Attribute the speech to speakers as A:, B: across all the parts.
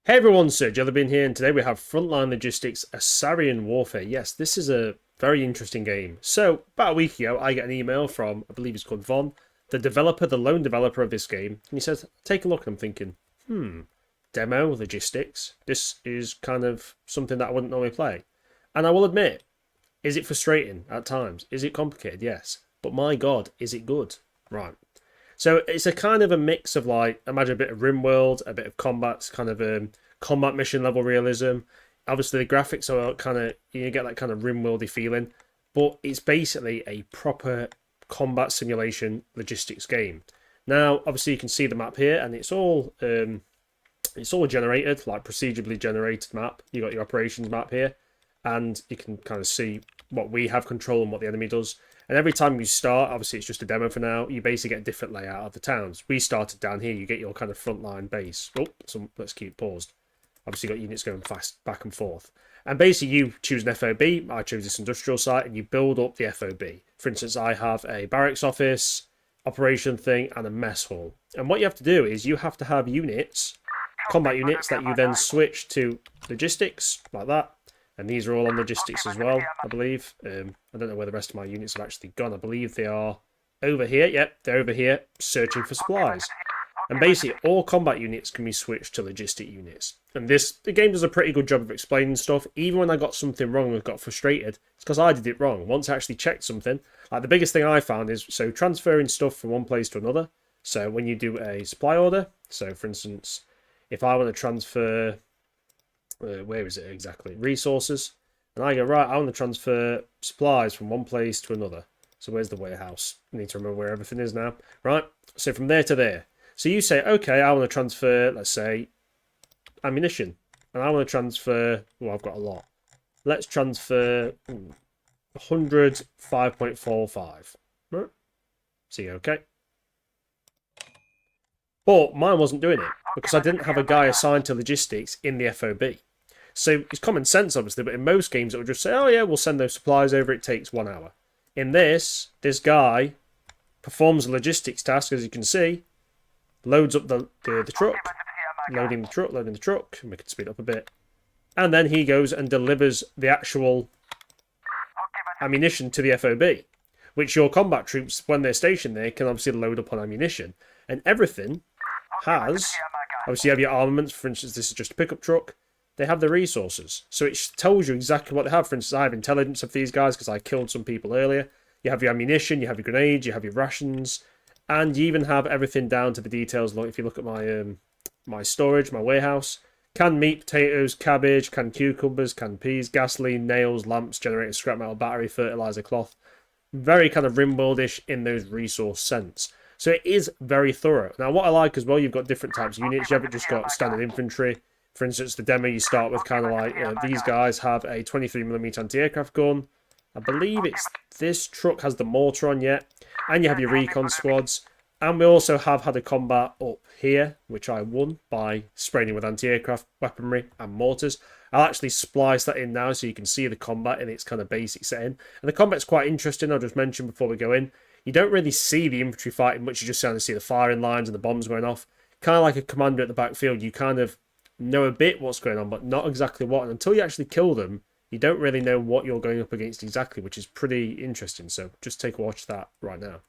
A: Hey everyone, Sir Jellybean here, and today we have Frontline Logistics Isarian Warfare. Yes, this is a very interesting game. So, about a week ago, I get an email from, I believe it's called Von, the developer, the lone developer of this game, and he says, take a look, and I'm thinking, demo logistics. This is kind of something that I wouldn't normally play. And I will admit, is it frustrating at times? Is it complicated? Yes. But my god, is it good? Right. So it's a kind of a mix of like, imagine a bit of RimWorld, a bit of combat, kind of combat mission level realism. Obviously the graphics are kind of, you get that kind of RimWorldy feeling, but it's basically a proper combat simulation logistics game. Now, obviously you can see the map here, and it's all generated, like procedurally generated map. You got your operations map here, and you can kind of see what we have control and what the enemy does. And every time you start, obviously it's just a demo for now, you basically get a different layout of the towns. We started down here, you get your kind of frontline base. Oh, so let's keep paused. Obviously you've got units going fast back and forth. And basically you choose an FOB, I choose this industrial site, and you build up the FOB. For instance, I have a barracks office, operation thing, and a mess hall. And what you have to do is you have to have units, combat units, that you then switch to logistics, like that. And these are all on logistics as well, I believe. I don't know where the rest of my units have actually gone. I believe they are over here. Yep, they're over here searching for supplies. And basically, all combat units can be switched to logistic units. And the game does a pretty good job of explaining stuff. Even when I got something wrong and got frustrated, it's because I did it wrong. Once I actually checked something, like the biggest thing I found is, so transferring stuff from one place to another. So when you do a supply order, so for instance, if I want to transfer... where is it exactly? Resources. And I go, right, I want to transfer supplies from one place to another. So where's the warehouse? I need to remember where everything is now. Right, so from there to there. So you say, okay, I want to transfer, let's say, ammunition. And I want to transfer, well, I've got a lot. Let's transfer 100, 5.45. Right, see, okay. But mine wasn't doing it because I didn't have a guy assigned to logistics in the FOB. So it's common sense, obviously, but in most games it would just say, oh yeah, we'll send those supplies over, it takes 1 hour. In this guy performs a logistics task, as you can see, loads up the truck, loading the truck, and we can speed up a bit. And then he goes and delivers the actual ammunition to the FOB, which your combat troops, when they're stationed there, can obviously load up on ammunition. And everything has, obviously you have your armaments, for instance, this is just a pickup truck. They have the resources. So it tells you exactly what they have. For instance, I have intelligence of these guys because I killed some people earlier. You have your ammunition, you have your grenades, you have your rations, and you even have everything down to the details. Like if you look at my storage, my warehouse, canned meat, potatoes, cabbage, canned cucumbers, canned peas, gasoline, nails, lamps, generators, scrap metal, battery, fertilizer, cloth. Very kind of RimWorld-ish in those resource sense. So it is very thorough. Now what I like as well, you've got different types of units. You haven't just got standard infantry. For instance, the demo you start with kind of like, these guys have a 23mm anti-aircraft gun. I believe it's this truck has the mortar on yet. And you have your recon squads. And we also have had a combat up here, which I won by spraying with anti-aircraft weaponry and mortars. I'll actually splice that in now so you can see the combat in its kind of basic setting. And the combat's quite interesting, I'll just mention before we go in. You don't really see the infantry fighting much, you just kind of see the firing lines and the bombs going off. Kind of like a commander at the backfield, you kind of know a bit what's going on, but not exactly what. And until you actually kill them, you don't really know what you're going up against exactly, which is pretty interesting. So just take a watch of that right now.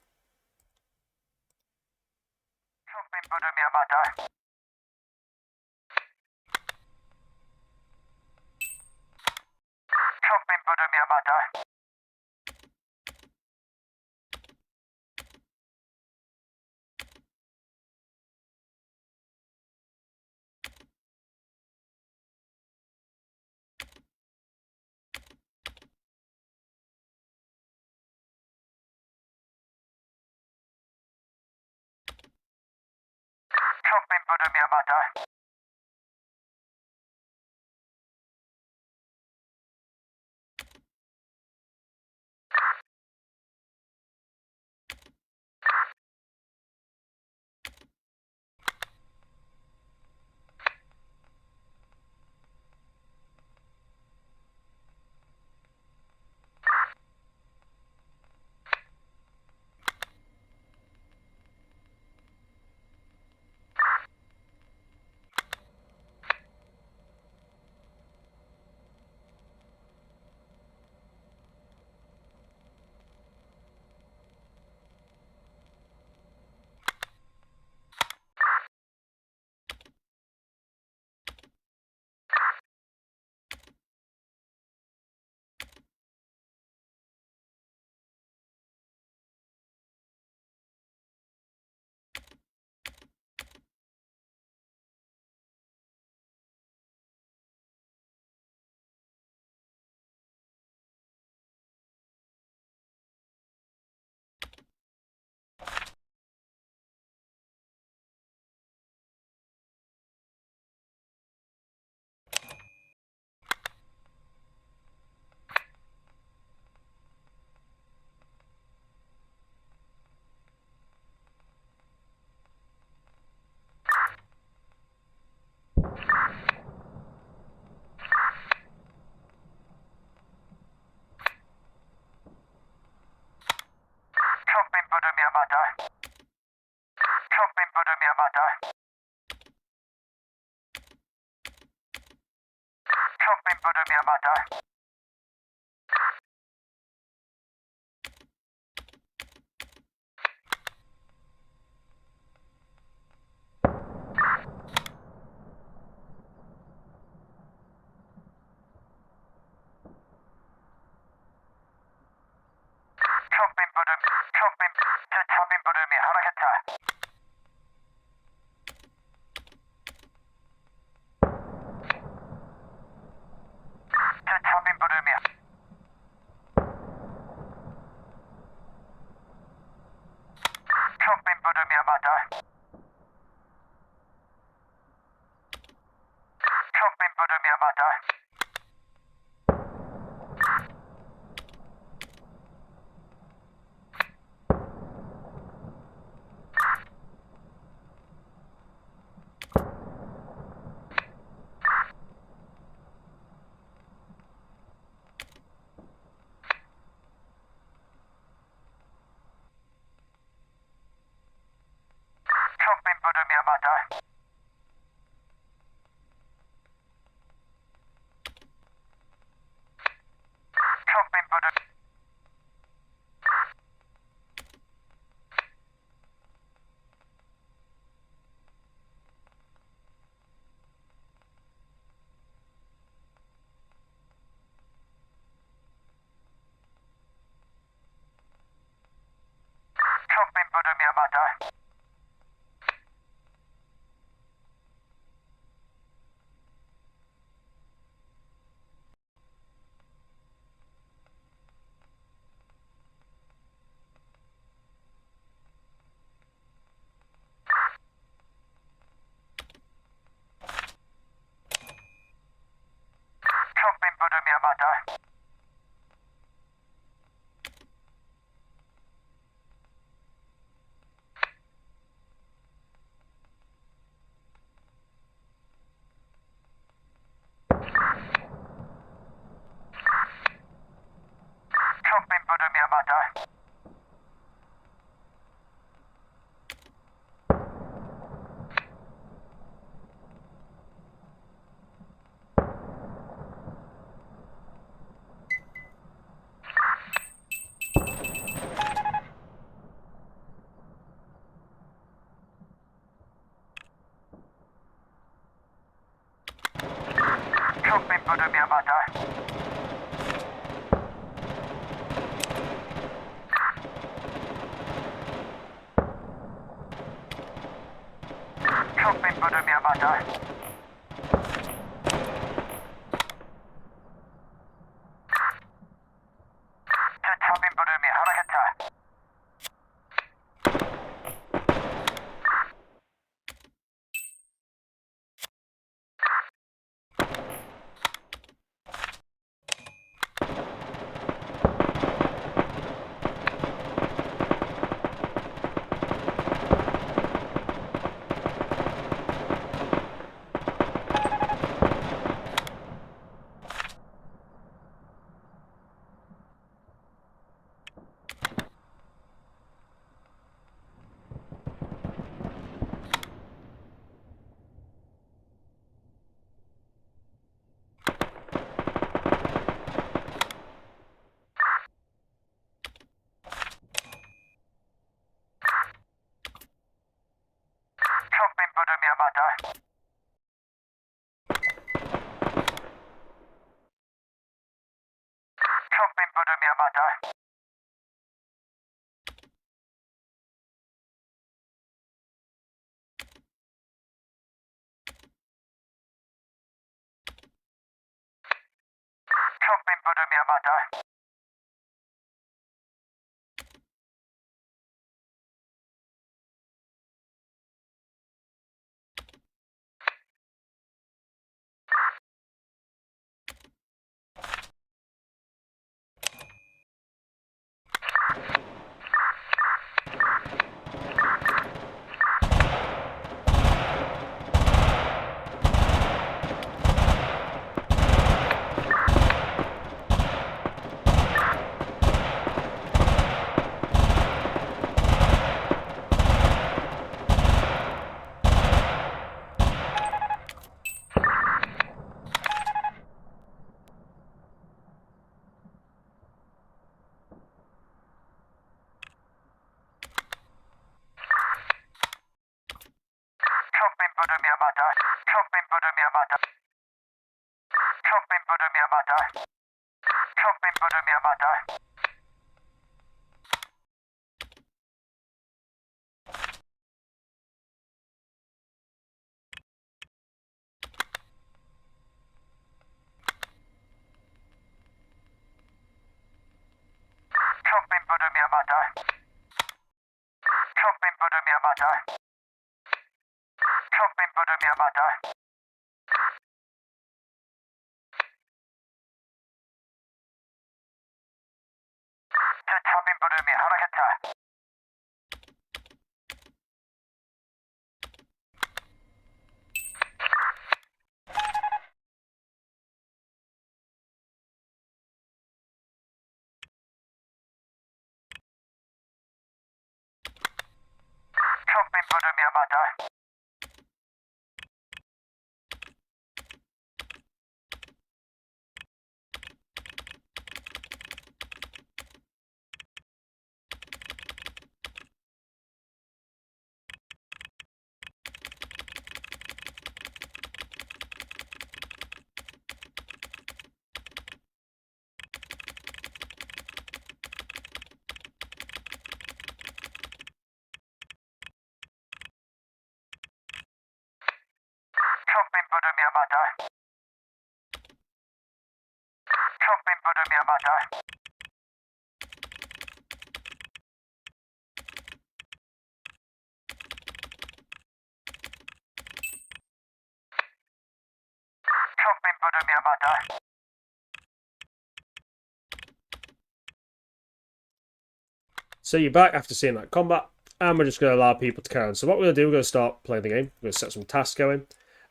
A: So you're back after seeing that combat, and we're just going to allow people to carry on. So what we're going to do, we're going to start playing the game. We're going to set some tasks going.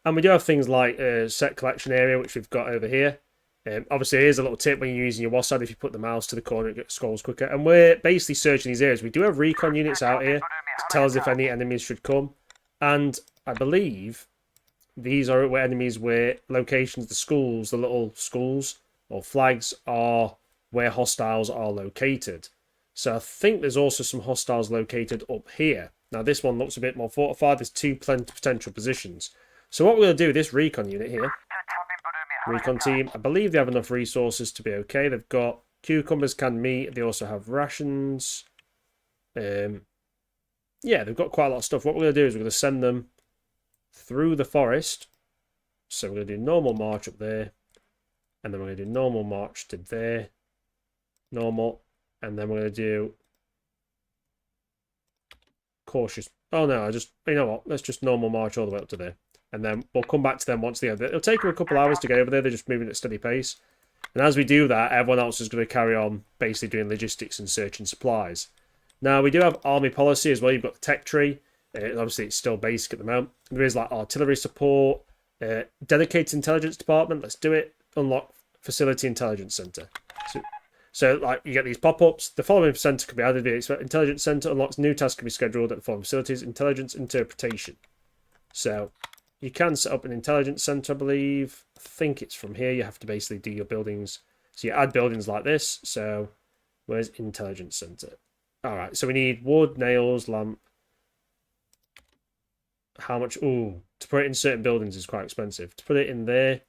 A: And we do have things like set collection area, which we've got over here. Obviously, here's a little tip when you're using your WASD. If you put the mouse to the corner, it scrolls quicker. And we're basically searching these areas. We do have recon units out here to tell us if any enemies should come. And I believe these are where enemies, where locations, the schools, the little schools or flags are where hostiles are located. So I think there's also some hostiles located up here. Now this one looks a bit more fortified. There's two potential positions. So what we're going to do with this recon unit here, recon team, I believe they have enough resources to be okay. They've got cucumbers, canned meat. They also have rations. Yeah, they've got quite a lot of stuff. What we're going to do is we're going to send them through the forest. So we're going to do normal march up there. And then we're going to do normal march to there. Normal. And then we're going to do cautious. Oh no, you know what? Let's just normal march all the way up to there. And then we'll come back to them once they have it. It'll take them a couple hours to get over there. They're just moving at a steady pace. And as we do that, everyone else is going to carry on basically doing logistics and searching supplies. Now, we do have army policy as well. You've got the tech tree. Obviously, it's still basic at the moment. There is like artillery support, dedicated intelligence department. Let's do it. Unlock facility intelligence center. So like you get these pop-ups. The following center can be added. The intelligence center unlocks new tasks can be scheduled at the following facilities. Intelligence interpretation. So you can set up an intelligence center, I believe. I think it's from here. You have to basically do your buildings. So you add buildings like this. So where's intelligence center? All right. So we need wood, nails, lamp. How much? Ooh, to put it in certain buildings is quite expensive. To put it in there,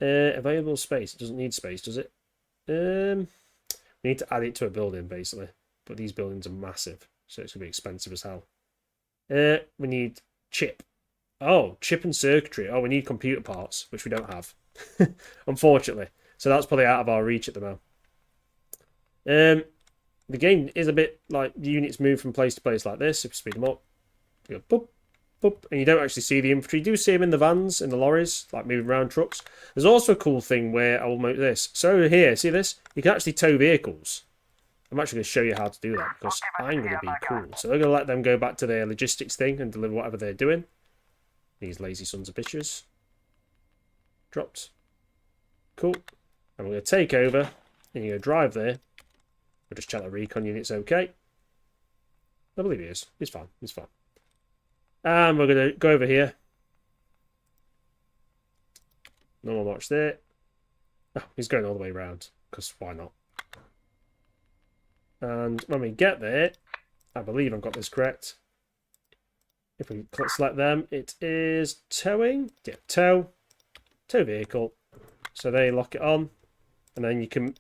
A: available space. It doesn't need space, does it? We need to add it to a building basically, but these buildings are massive, so it's gonna be expensive as hell. We need chip. Oh, chip and circuitry. Oh, we need computer parts, which we don't have, unfortunately. So that's probably out of our reach at the moment. The game is a bit like the units move from place to place like this. If you speed them up, you go boop, boop, and you don't actually see the infantry. You do see them in the vans, in the lorries, like moving around trucks. There's also a cool thing where I will make this. So over here, see this? You can actually tow vehicles. I'm actually going to show you how to do that because I'm going to be cool. So they're going to let them go back to their logistics thing and deliver whatever they're doing. These lazy sons of bitches. Dropped. Cool. And we're going to take over and you're going to drive there. We'll just check the recon unit's okay. I believe he is. He's fine. He's fine. And we're going to go over here. Normal march there. Oh, he's going all the way around, because why not? And when we get there, I believe I've got this correct. If we select them, it is towing. Yeah, tow. Tow vehicle. So they lock it on, and then you can...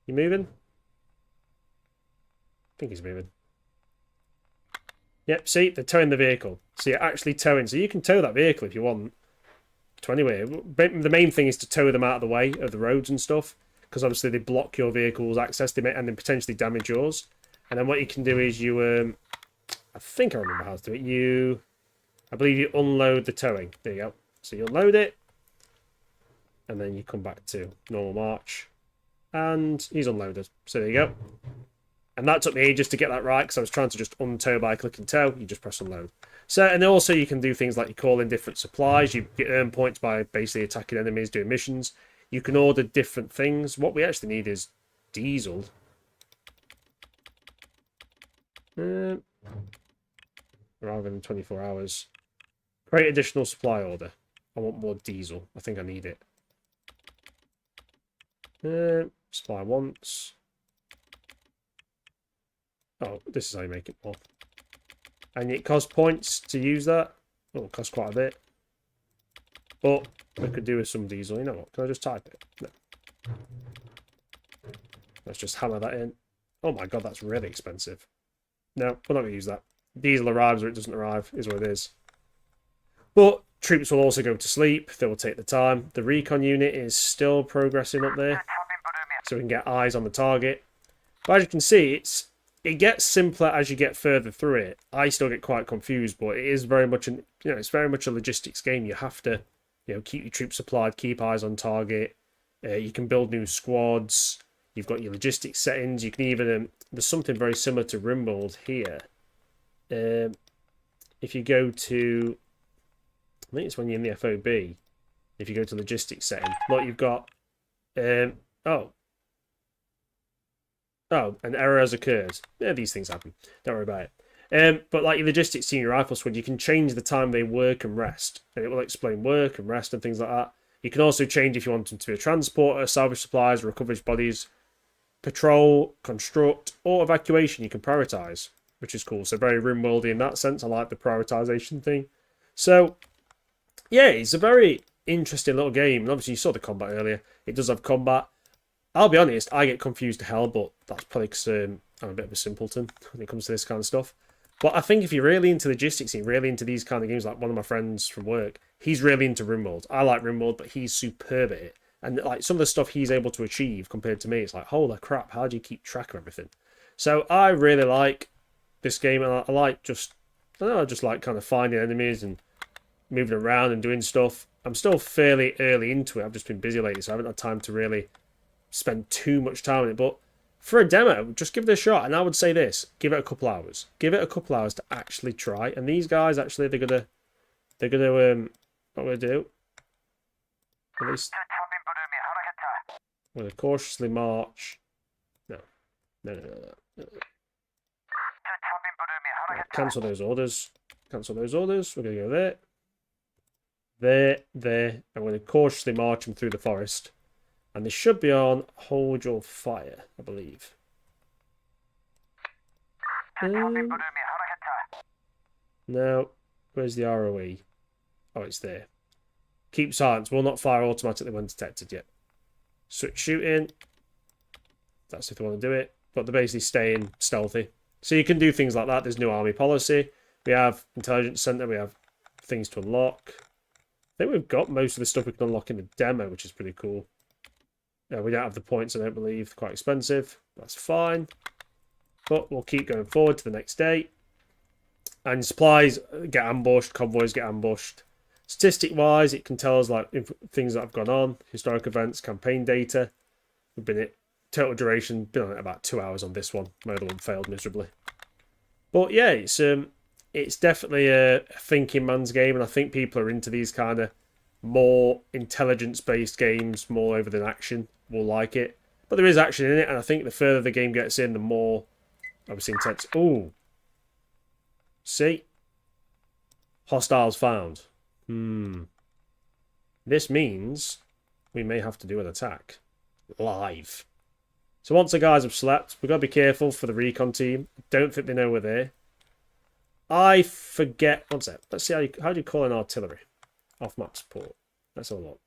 A: You moving? I think he's moving. Yep, see, they're towing the vehicle. So you're actually towing. So you can tow that vehicle if you want to anywhere. The main thing is to tow them out of the way of the roads and stuff, because obviously they block your vehicle's access, and then potentially damage yours. And then what you can do is you, I think I remember how to do it. I believe you unload the towing. There you go. So you unload it, and then you come back to normal march, and he's unloaded. So there you go. And that took me ages to get that right, because I was trying to just untow by clicking tow. You just press unload. So, and also you can do things like you call in different supplies. You get earn points by basically attacking enemies, doing missions. You can order different things. What we actually need is diesel. Rather than 24 hours. Create additional supply order. I want more diesel. I think I need it. Supply once. Oh, this is how you make it more. And it costs points to use that. Oh, it costs quite a bit. But I could do with some diesel. You know what? Can I just type it? No. Let's just hammer that in. Oh my god, that's really expensive. No, we're not going to use that. Diesel arrives or it doesn't arrive, is what it is. But troops will also go to sleep. They will take the time. The recon unit is still progressing up there, so we can get eyes on the target. But as you can see, it gets simpler as you get further through it. I still get quite confused, but it is very much it's very much a logistics game. You have to, keep your troops supplied, keep eyes on target. You can build new squads. You've got your logistics settings. You can even there's something very similar to Rimworld here. If you go to, I think it's when you're in the FOB. If you go to logistics setting, look, you've got an error has occurred. Yeah, these things happen. Don't worry about it. But like your logistics team, your rifle squad, you can change the time they work and rest, and it will explain work and rest and things like that. You can also change if you want them to be a transporter, salvage supplies, recovery bodies, patrol, construct, or evacuation. You can prioritize, which is cool. So very Rimworldy in that sense. I like the prioritization thing. So yeah, it's a very interesting little game. And obviously you saw the combat earlier. It does have combat. I'll be honest, I get confused to hell, but that's probably because I'm a bit of a simpleton when it comes to this kind of stuff. But I think if you're really into logistics and really into these kind of games, like one of my friends from work, he's really into Rimworld. I like Rimworld, but he's superb at it. And like some of the stuff he's able to achieve compared to me, it's like, holy crap, how do you keep track of everything? So I really like this game, and I like I just like kind of finding enemies and moving around and doing stuff. I'm still fairly early into it. I've just been busy lately, so I haven't had time to really spend too much time on it. But for a demo, just give it a shot. And I would say this: give it a couple hours. Give it a couple hours to actually try. And these guys actually, they're gonna what we're gonna do? At least we're gonna cautiously march. No. Cancel those orders. Cancel those orders. We're gonna go there. There. I'm going to cautiously march them through the forest. And they should be on Hold Your Fire, I believe. No. Where's the ROE? Oh, it's there. Keep silence. Will not fire automatically when detected yet. Switch shooting. That's if they want to do it. But they're basically staying stealthy. So you can do things like that. There's new army policy. We have intelligence center. We have things to unlock. I think we've got most of the stuff we can unlock in the demo, which is pretty cool. We don't have the points, I don't believe. Quite expensive. That's fine. But we'll keep going forward to the next day. And supplies get ambushed. Convoys get ambushed. Statistic-wise, it can tell us like things that have gone on. Historic events, campaign data. We've been at total duration. Been on it about 2 hours on this one. My other one failed miserably. But yeah, it's definitely a thinking man's game, and I think people are into these kind of more intelligence-based games more over than action. Will like it. But there is action in it, and I think the further the game gets in, the more obviously intense. Ooh. See? Hostiles found. This means we may have to do an attack. Live. So once the guys have slept, we've got to be careful for the recon team. Don't think they know we're there. I forget. One sec. Let's see how do you call in artillery? Off-map support. Let's have a look.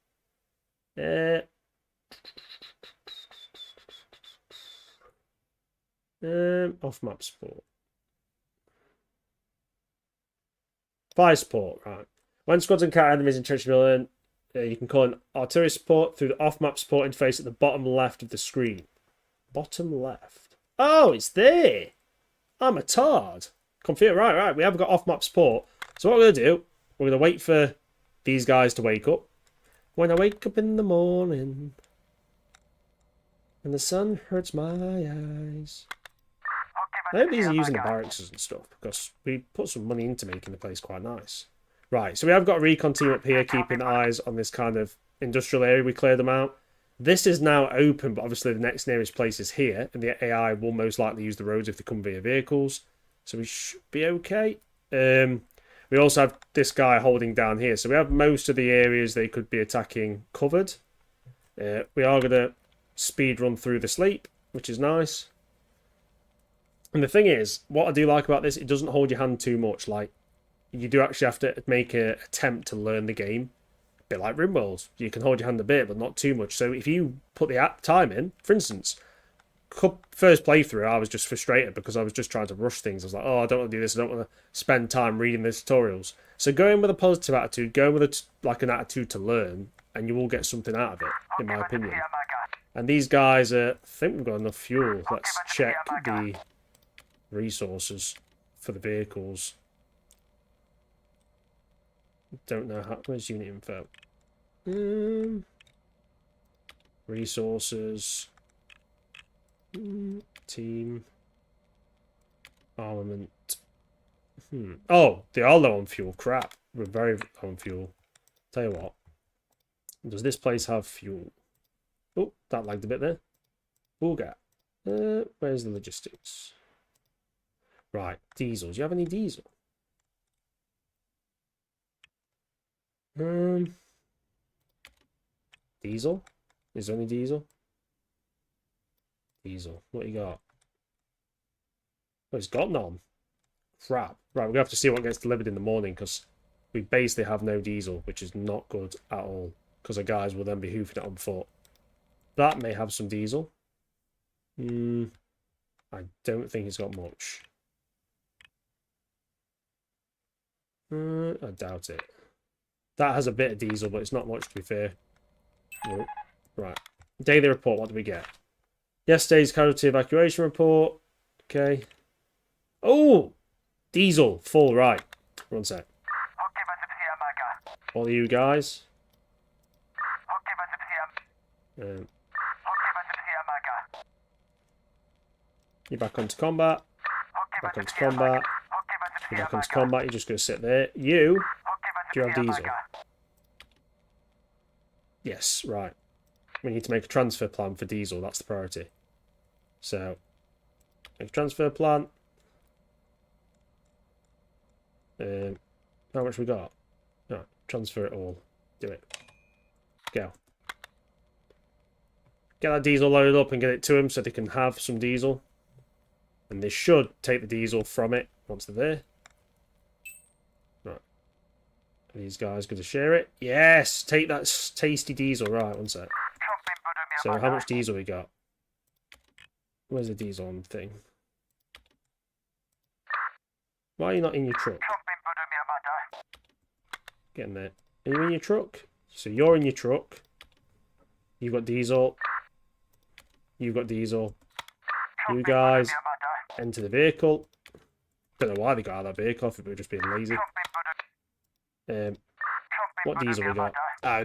A: Off-map support. Fire support, right. When squads encounter enemies in trench building, you can call in artillery support through the off-map support interface at the bottom left of the screen. Bottom left. Oh, it's there. I'm a tard. Confused. Right. We haven't got off-map support. So what we're going to do, we're going to wait for these guys to wake up. When I wake up in the morning and the sun hurts my eyes. I hope these are using the barracks and stuff because we put some money into making the place quite nice. Right, so we have got a recon team up here keeping eyes on this kind of industrial area. We cleared them out. This is now open, but obviously the next nearest place is here, and the AI will most likely use the roads if they come via vehicles. So we should be okay. We also have this guy holding down here. So we have most of the areas they could be attacking covered. We are going to speed run through the sleep, which is nice. And the thing is, what I do like about this, it doesn't hold your hand too much. Like, you do actually have to make an attempt to learn the game. A bit like RimWorld. You can hold your hand a bit, but not too much. So if you put the time in, for instance, first playthrough, I was just frustrated because I was just trying to rush things. I was like, oh, I don't want to do this. I don't want to spend time reading the tutorials. So go in with a positive attitude, go in with an attitude to learn, and you will get something out of it, in my opinion. And these guys, I think we've got enough fuel. Let's check the resources for the vehicles. Don't know how. Where's unit info? Resources. Team. Armament. Oh, they are low on fuel. Crap. We're very low on fuel. Tell you what. Does this place have fuel? Oh, that lagged a bit there. Bullgap. Where's the logistics? Right, diesel. Do you have any diesel? Diesel? Is there any diesel? Diesel. What you got? Oh, it's got none. Crap. Right, we're going to have to see what gets delivered in the morning because we basically have no diesel, which is not good at all because the guys will then be hoofing it on foot. That may have some diesel. I don't think it's got much. I doubt it. That has a bit of diesel, but it's not much to be fair. Nope. Right. Daily report, what do we get? Yesterday's casualty evacuation report. Okay. Oh! Diesel, full, right. One sec. All you guys. You're back onto combat. Back onto combat. You're back onto combat, you're just going to sit there. You, do you have diesel? Yes, right. We need to make a transfer plan for diesel, that's the priority. So, make a transfer plan. How much we got? Right, transfer it all. Do it. Go. Get that diesel loaded up and get it to them so they can have some diesel. And they should take the diesel from it once they're there. Right. Are these guys going to share it? Yes! Take that tasty diesel. Right, one sec. So how much diesel we got? Where's the diesel on thing? Why are you not in your truck? Get in there. Are you in your truck? So you're in your truck. You've got diesel. You've got diesel. You guys enter the vehicle. Don't know why they got out of that vehicle. I think we were just being lazy. What diesel we got?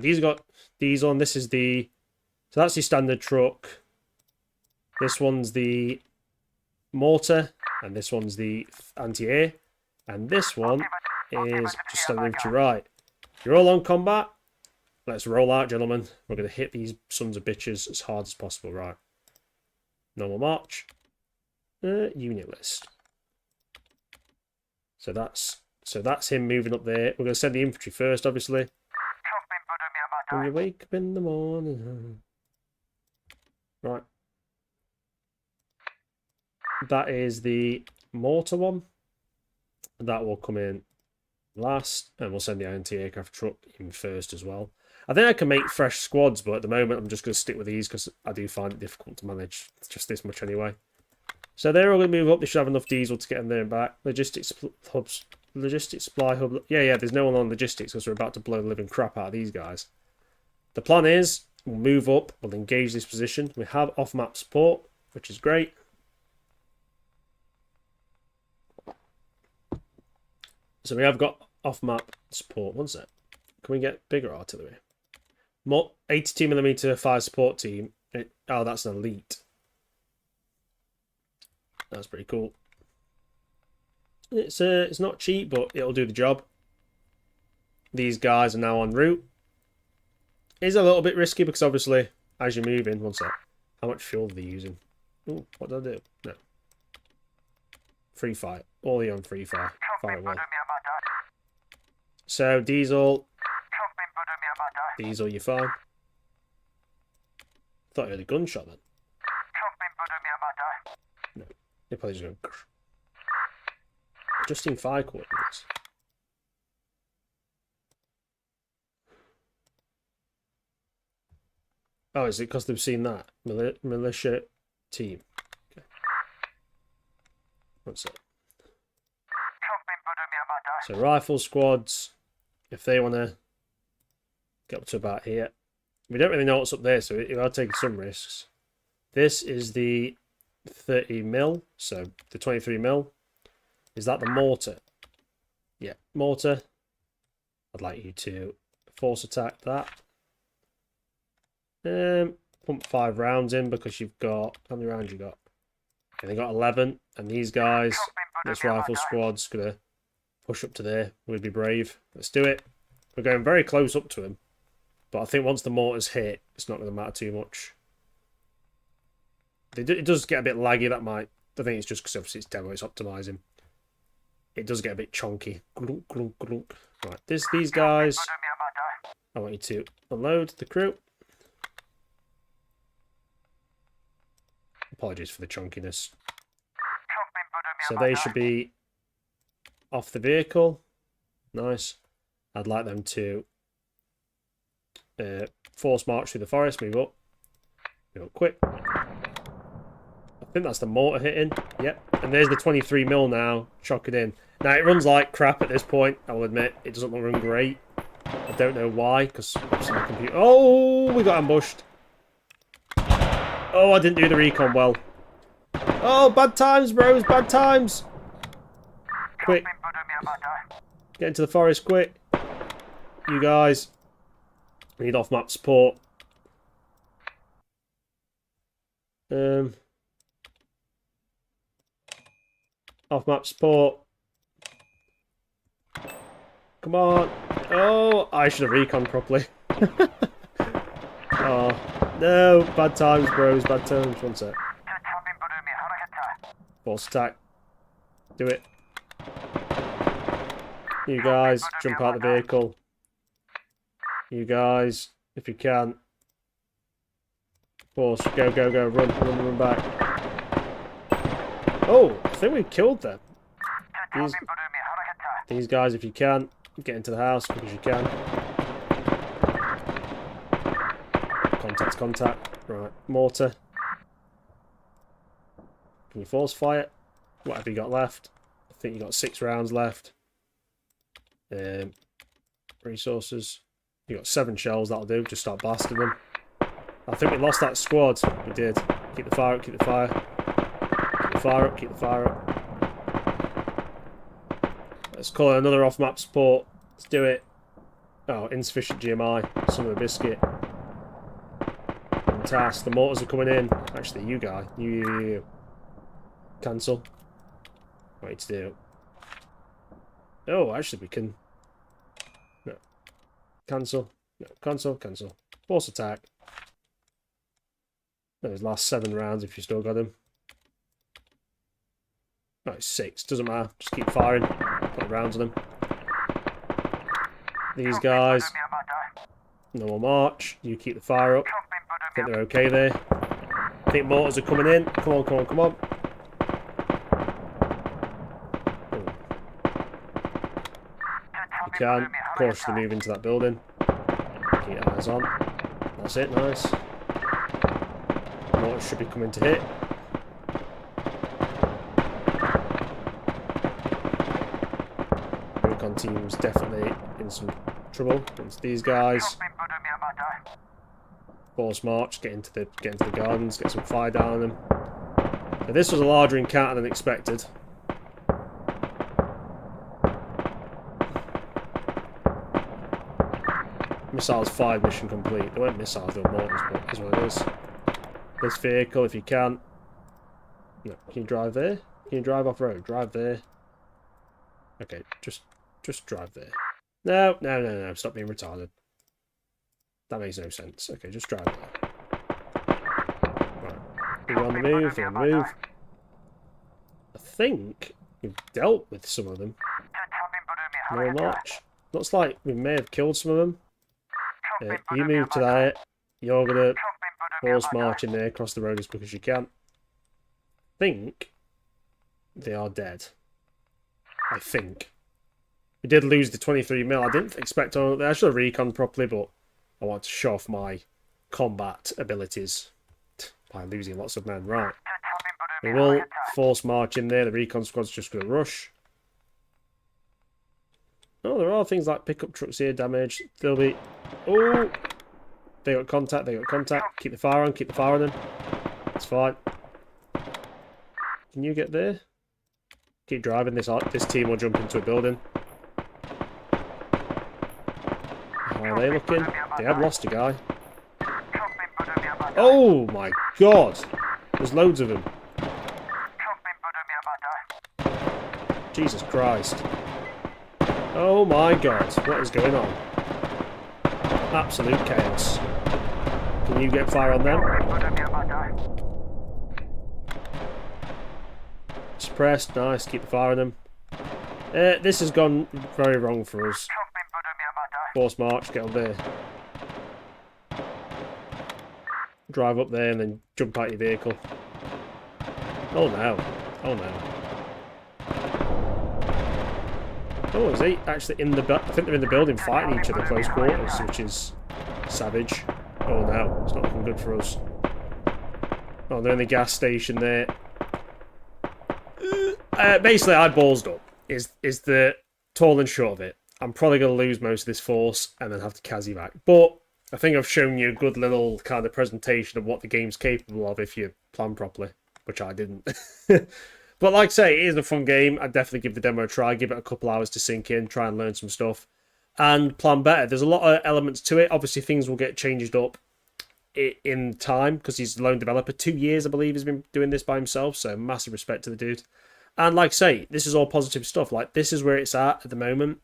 A: These got diesel, and this is the... So that's your standard truck. This one's the mortar, and this one's the anti-air. And this one is just standard infantry. Right. You're all on combat. Let's roll out, gentlemen. We're going to hit these sons of bitches as hard as possible. Right. Normal march. Unit list. So that's him moving up there. We're going to send the infantry first, obviously. When you wake up in the morning. Right. That is the mortar one. That will come in last, and we'll send the anti-aircraft truck in first as well. I think I can make fresh squads, but at the moment I'm just going to stick with these because I do find it difficult to manage just this much anyway. So they're all going to move up. They should have enough diesel to get them there and back. Logistics hubs, logistics supply hub. Yeah, there's no one on logistics because we're about to blow the living crap out of these guys. The plan is we'll move up, we'll engage this position. We have off-map support, which is great. So we have got off-map support. One sec. Can we get bigger artillery? More 82mm fire support team. Oh, that's an elite. That's pretty cool. It's not cheap, but it'll do the job. These guys are now en route. It's a little bit risky because obviously, as you're moving, one sec. How much fuel are they using? Ooh, what did I do? No. Free fire. All the on free fire. Fire away. So diesel. Diesel, you're fine. Thought I heard a gunshot then. No, they probably just going. Adjusting fire coordinates. Oh, is it because they've seen that militia team? Okay. One sec. So rifle squads, if they want to get up to about here. We don't really know what's up there, so we are taking some risks. This is the 30mm, so the 23mm. Is that the mortar? Yeah, mortar. I'd like you to force attack that. Pump 5 rounds in because you've got... How many rounds you got? Okay, they got 11, and these guys, this rifle squad's going to push up to there. We'll be brave. Let's do it. We're going very close up to him. But I think once the mortars hit, it's not going to matter too much. It does get a bit laggy. That might... I think it's just because obviously it's demo, it's optimizing. It does get a bit chonky. Right, these guys... I want you to unload the crew. Apologies for the chunkiness. So they should be off the vehicle. Nice. I'd like them to force march through the forest, move up quick. I think that's the mortar hitting. Yep. And there's the 23mm now. Chock it in. Now it runs like crap at this point, I will admit. It doesn't run great. I don't know why, because it's on the computer. Oh, we got ambushed. Oh, I didn't do the recon well. Oh, bad times, bros, bad times. Quick. Get into the forest, quick. You guys. We need off-map support. Off-map support. Come on. Oh, I should have reconned properly. Oh, no. Bad times, bros. Bad times. One sec. Force attack. Do it. You guys, jump out the vehicle. You guys, if you can. Force, go, go, go. Run back. Oh, I think we killed them. These guys, if you can, get into the house because you can. Contact. Right, mortar. Can you force fire? What have you got left? I think you got 6 rounds left. Resources. You got 7 shells, that'll do. Just start blasting them. I think we lost that squad. We did. Keep the fire up, keep the fire. Keep the fire up, keep the fire up. Let's call it another off-map support. Let's do it. Oh, insufficient GMI. Some of the biscuit. Task. The mortars are coming in. Actually, you guy. You. Cancel. What need to do? Oh, actually, we can. No. Cancel. No. Cancel. Force attack. Those last 7 rounds if you still got him. No, it's 6. Doesn't matter. Just keep firing. Put rounds on them. These guys. No more march. You keep the fire up. I think they're okay there. I think mortars are coming in. Come on. can. Cautiously move into that building. Keep your eyes on. That's it, nice. Mortar should be coming to hit. Recon team's definitely in some trouble against these guys. Force march, get into the gardens, get some fire down on them. Now, this was a larger encounter than expected. Missiles fired, mission complete. They weren't missiles, they were mortars, but that's what it is. This vehicle, if you can. No, can you drive there? Can you drive off road? Drive there. Okay, just drive there. No. Stop being retarded. That makes no sense. Okay, just drive there. Right. You're on the move, they're on the move. I think we've dealt with some of them. No march. Looks like we may have killed some of them. You move to that. You're gonna force march in there across the road as quick as you can. I think they are dead. I think. We did lose the 23mm. I didn't expect on. I should have reconned properly, but I want to show off my combat abilities by losing lots of men. Right. We will force march in there. The recon squad's just going to rush. Oh, there are things like pickup trucks here, damage. They'll be... Oh! They got contact, they got contact. Keep the fire on them. It's fine. Can you get there? Keep driving, this team will jump into a building. How are they looking? They have lost a guy. Oh my god! There's loads of them. Jesus Christ. Oh my god, what is going on? Absolute chaos. Can you get fire on them? Suppressed, nice, keep the fire on them. This has gone very wrong for us. Force march, get on there. Drive up there and then jump out your vehicle. Oh no, oh no. Oh, is he actually in the... I think they're in the building fighting each other close quarters, which is savage. Oh no, it's not looking good for us. Oh, they're in the gas station there. Basically, I ballsed up, is the tall and short of it. I'm probably going to lose most of this force and then have to Kazi back. But I think I've shown you a good little kind of presentation of what the game's capable of if you plan properly, which I didn't. But like I say, it is a fun game. I'd definitely give the demo a try. Give it a couple hours to sink in, try and learn some stuff. And plan better. There's a lot of elements to it. Obviously, things will get changed up in time because he's a lone developer. 2 years, I believe, he's been doing this by himself. So massive respect to the dude. And like I say, this is all positive stuff. Like, this is where it's at the moment.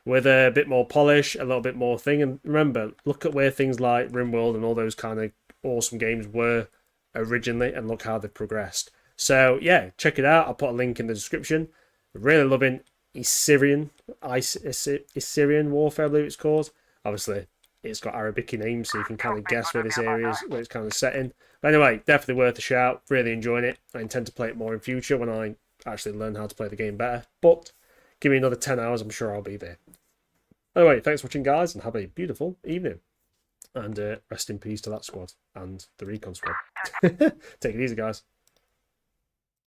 A: With a bit more polish, a little bit more thing. And remember, look at where things like RimWorld and all those kind of awesome games were originally. And look how they've progressed. So, yeah, check it out. I'll put a link in the description. Really loving Isarian Warfare, I believe it's called. Obviously, it's got Arabic names, so you can kind of guess where this area is, where it's kind of set in. But anyway, definitely worth a shout. Really enjoying it. I intend to play it more in future when I actually learn how to play the game better. But give me another 10 hours, I'm sure I'll be there. Anyway, thanks for watching, guys, and have a beautiful evening. And rest in peace to that squad and the recon squad. Take it easy, guys.